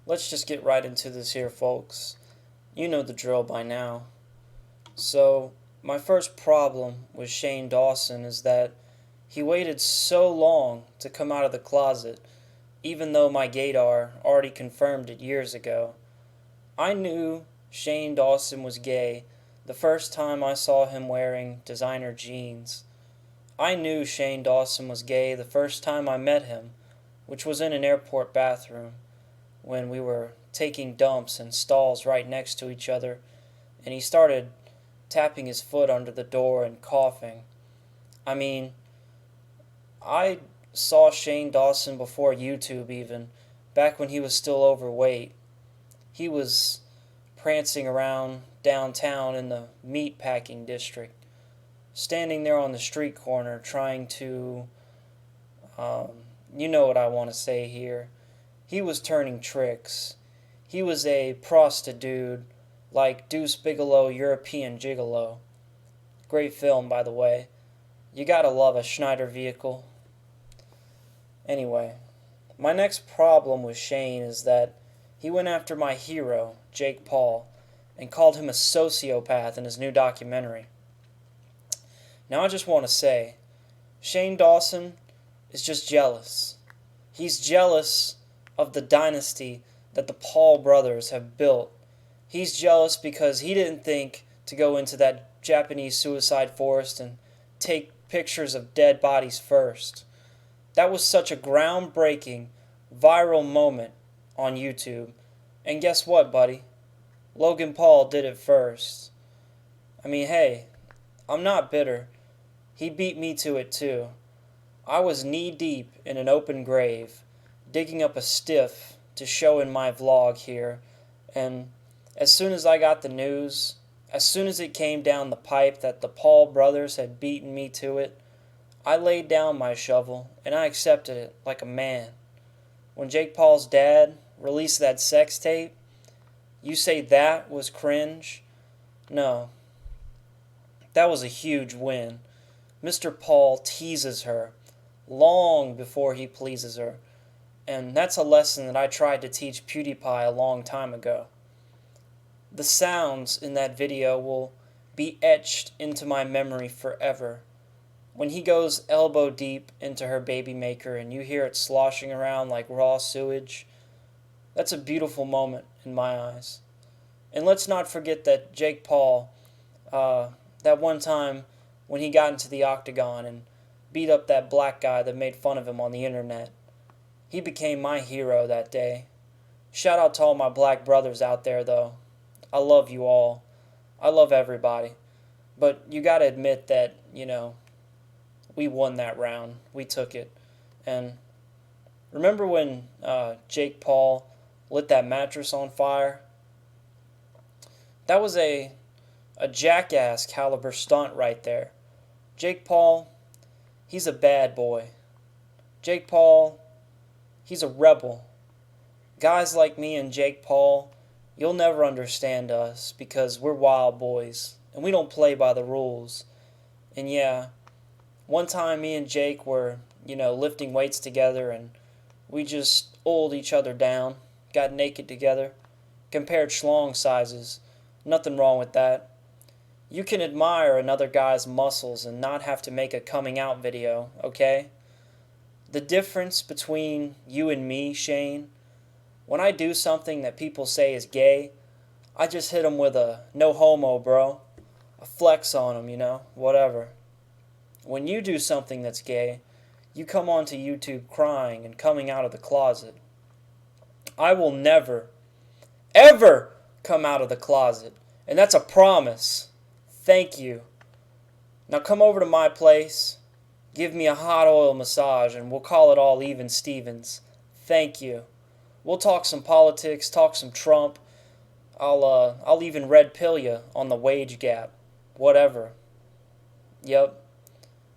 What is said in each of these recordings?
Let's just get right into this here, folks. You know the drill by now. So, my first problem with Shane Dawson is that he waited so long to come out of the closet, even though my gaydar already confirmed it years ago. I knew Shane Dawson was gay the first time I saw him wearing designer jeans. I knew Shane Dawson was gay the first time I met him, which was in an airport bathroom, when we were taking dumps in stalls right next to each other, and he started tapping his foot under the door and coughing. I mean, I saw Shane Dawson before YouTube even, back when he was still overweight. He was prancing around downtown in the meatpacking district, standing there on the street corner trying to, you know what I want to say here. He was turning tricks. He was a prostitute like Deuce Bigelow, European Gigolo. Great film, by the way. You gotta love a Schneider vehicle. Anyway, my next problem with Shane is that he went after my hero, Jake Paul, and called him a sociopath in his new documentary. Now I just want to say, Shane Dawson is just jealous. He's jealous of the dynasty that the Paul brothers have built. He's jealous because he didn't think to go into that Japanese suicide forest and take pictures of dead bodies first. That was such a groundbreaking, viral moment on YouTube. And guess what, buddy? Logan Paul did it first. I mean, hey, I'm not bitter. He beat me to it too. I was knee deep in an open grave, digging up a stiff to show in my vlog here, and as soon as I got the news, as soon as it came down the pipe that the Paul brothers had beaten me to it, I laid down my shovel and I accepted it like a man. When Jake Paul's dad released that sex tape, you say that was cringe? No, that was a huge win. Mr. Paul teases her long before he pleases her, and that's a lesson that I tried to teach PewDiePie a long time ago. The sounds in that video will be etched into my memory forever. When he goes elbow deep into her baby maker and you hear it sloshing around like raw sewage, that's a beautiful moment in my eyes. And let's not forget that Jake Paul, that one time when he got into the octagon and beat up that black guy that made fun of him on the internet. He became my hero that day. Shout out to all my black brothers out there, though. I love you all. I love everybody. But you gotta admit that, we won that round. We took it. And remember when Jake Paul lit that mattress on fire? That was a jackass caliber stunt right there. Jake Paul, he's a bad boy. Jake Paul, he's a rebel. Guys like me and Jake Paul, you'll never understand us because we're wild boys and we don't play by the rules. And yeah, one time me and Jake were, lifting weights together and we just oiled each other down, got naked together, compared schlong sizes. Nothing wrong with that. You can admire another guy's muscles and not have to make a coming out video, okay? The difference between you and me, Shane, when I do something that people say is gay, I just hit them with a no homo, bro. A flex on them, whatever. When you do something that's gay, you come onto YouTube crying and coming out of the closet. I will never, ever come out of the closet, and that's a promise. Thank you. Now come over to my place, give me a hot oil massage, and we'll call it all even Stevens. Thank you. We'll talk some politics, talk some Trump. I'll even red pill you on the wage gap. Whatever. Yep.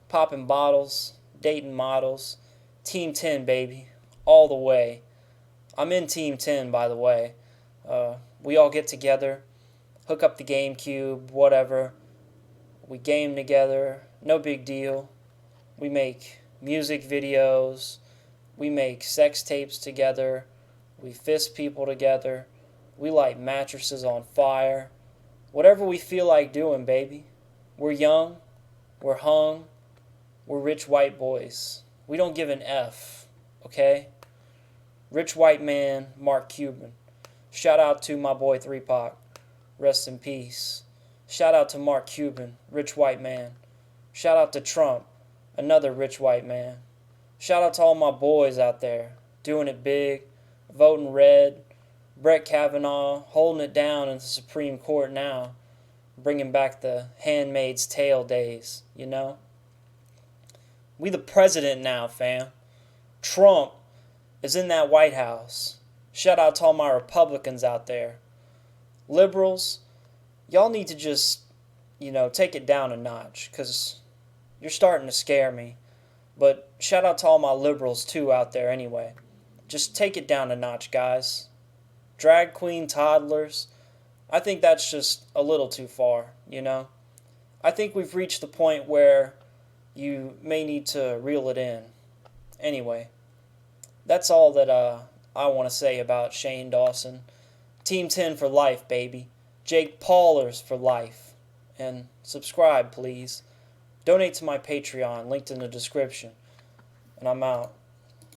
Popping bottles, dating models. Team 10, baby. All the way. I'm in Team 10, by the way. We all get together, hook up the GameCube, whatever. We game together, no big deal. We make music videos. We make sex tapes together. We fist people together. We light mattresses on fire. Whatever we feel like doing, baby. We're young. We're hung. We're rich white boys. We don't give an F, okay? Rich white man, Mark Cuban. Shout out to my boy 3 Pac. Rest in peace. Shout out to Mark Cuban, rich white man. Shout out to Trump, another rich white man. Shout out to all my boys out there, doing it big, voting red. Brett Kavanaugh holding it down in the Supreme Court now, bringing back the Handmaid's Tale days, you know? We the president now, fam. Trump is in that White House. Shout out to all my Republicans out there. Liberals, y'all need to just, take it down a notch, because you're starting to scare me. But shout out to all my liberals, too, out there anyway. Just take it down a notch, guys. Drag queen toddlers, I think that's just a little too far, I think we've reached the point where you may need to reel it in. Anyway, that's all that I want to say about Shane Dawson. Team 10 for life, baby. Jake Paulers for life. And subscribe, please. Donate to my Patreon, linked in the description. And I'm out.